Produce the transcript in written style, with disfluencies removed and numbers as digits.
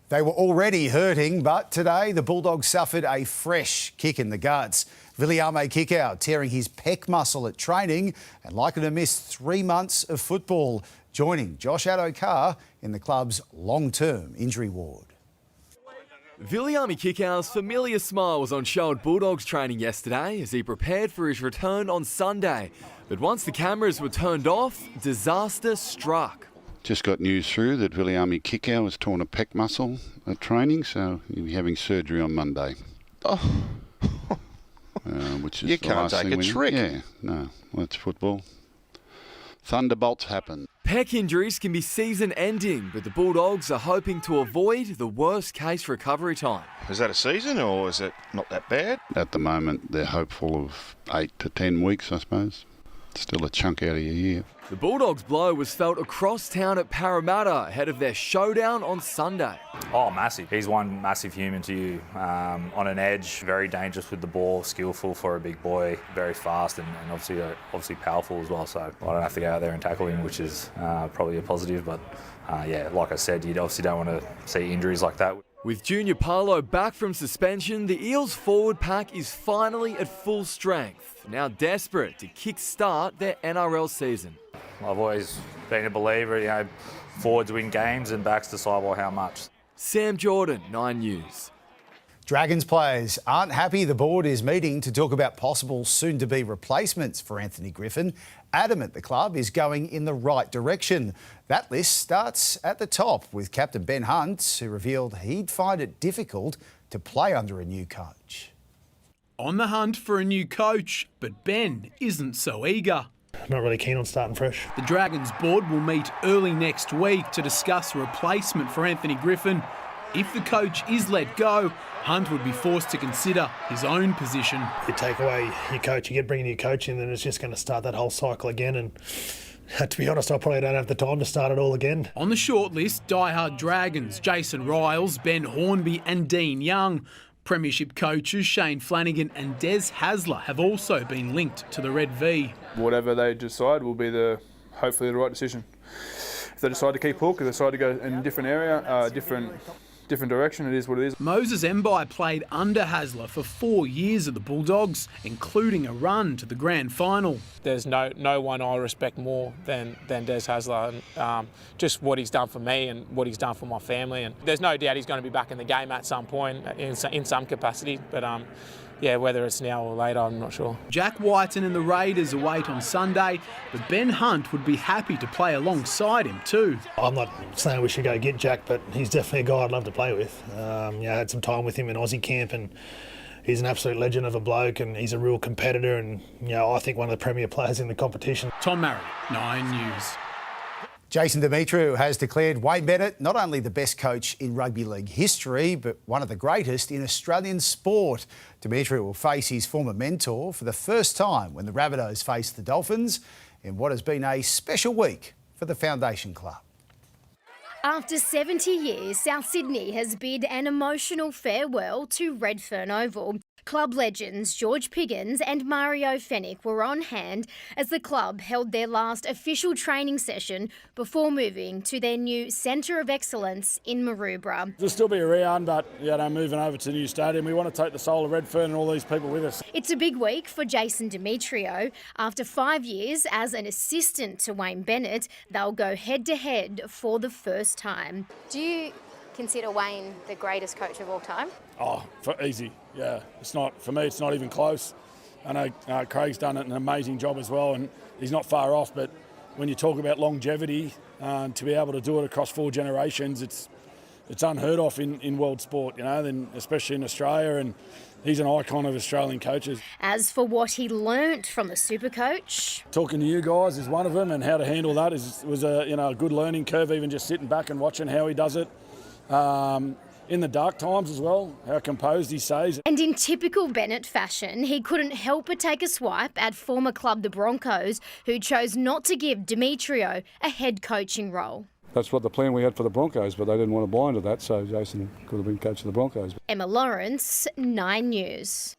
They were already hurting, but today the Bulldogs suffered a fresh kick in the guts. Viliame Kikau tearing his pec muscle at training and likely to miss 3 months of football, joining Josh Addo-Carr in the club's long-term injury ward. Viliame Kikau's familiar smile was on show at Bulldogs training yesterday as he prepared for his return on Sunday. But once the cameras were turned off, disaster struck. Just got news through that Viliame Kikau has torn a pec muscle at training, so he'll be having surgery on Monday. Oh. Which is you the can't last take thing a trick. Yeah, no, well, it's football. Thunderbolts happen. Pec injuries can be season-ending, but the Bulldogs are hoping to avoid the worst-case recovery time. Is that a season or is it not that bad? At the moment, they're hopeful of 8 to 10 weeks, I suppose. Still a chunk out of your year. The Bulldogs' blow was felt across town at Parramatta ahead of their showdown on Sunday. Oh, massive. He's one massive human to you. On an edge, very dangerous with the ball, skillful for a big boy, very fast and obviously powerful as well. So I don't have to go out there and tackle him, which is probably a positive. But yeah, like I said, you obviously don't want to see injuries like that. With Junior Paulo back from suspension, the Eels' forward pack is finally at full strength, now desperate to kick-start their NRL season. I've always been a believer, forwards win games and backs decide by how much. Sam Jordan, 9 News. Dragons players aren't happy the board is meeting to talk about possible soon-to-be replacements for Anthony Griffin. Adamant the club is going in the right direction. That list starts at the top with captain Ben Hunt, who revealed he'd find it difficult to play under a new coach. On the hunt for a new coach, but Ben isn't so eager. Not really keen on starting fresh. The Dragons board will meet early next week to discuss a replacement for Anthony Griffin. If the coach is let go, Hunt would be forced to consider his own position. You take away your coach, you bring a new coach in, then it's just going to start that whole cycle again. And to be honest, I probably don't have the time to start it all again. On the shortlist, diehard Dragons, Jason Riles, Ben Hornby and Dean Young. Premiership coaches Shane Flanagan and Des Hasler have also been linked to the Red V. Whatever they decide will be hopefully the right decision. If they decide to keep Hook, if they decide to go in a different area, different direction, it is what it is. Moses Mbai played under Hasler for 4 years at the Bulldogs, including a run to the grand final. There's no one I respect more than Des Hasler, and just what he's done for me and what he's done for my family. And there's no doubt he's going to be back in the game at some point in some capacity, but yeah, whether it's now or later, I'm not sure. Jack Whiten and the Raiders await on Sunday, but Ben Hunt would be happy to play alongside him too. I'm not saying we should go get Jack, but he's definitely a guy I'd love to play with. I had some time with him in Aussie camp, and he's an absolute legend of a bloke, and he's a real competitor, and I think one of the premier players in the competition. Tom Murray, 9 News. Jason Demetriou has declared Wayne Bennett not only the best coach in rugby league history, but one of the greatest in Australian sport. Demetriou will face his former mentor for the first time when the Rabbitohs face the Dolphins in what has been a special week for the Foundation Club. After 70 years, South Sydney has bid an emotional farewell to Redfern Oval. Club legends George Piggins and Mario Fennick were on hand as the club held their last official training session before moving to their new Centre of Excellence in Maroubra. There'll still be a re-on, but moving over to the new stadium, we want to take the soul of Redfern and all these people with us. It's a big week for Jason Demetriou. After 5 years as an assistant to Wayne Bennett, they'll go head-to-head for the first time. Do you consider Wayne the greatest coach of all time? Oh, easy, yeah. For me, it's not even close. I know Craig's done an amazing job as well, and he's not far off, but when you talk about longevity, to be able to do it across 4 generations, it's unheard of in world sport, then especially in Australia, and he's an icon of Australian coaches. As for what he learnt from the Supercoach, talking to you guys is one of them, and how to handle that was a good learning curve, even just sitting back and watching how he does it. In the dark times as well, how composed he stays. And in typical Bennett fashion, he couldn't help but take a swipe at former club the Broncos, who chose not to give Demetriou a head coaching role. That's what the plan we had for the Broncos, but they didn't want to buy into that, so Jason could have been coach of the Broncos. Emma Lawrence, 9 News.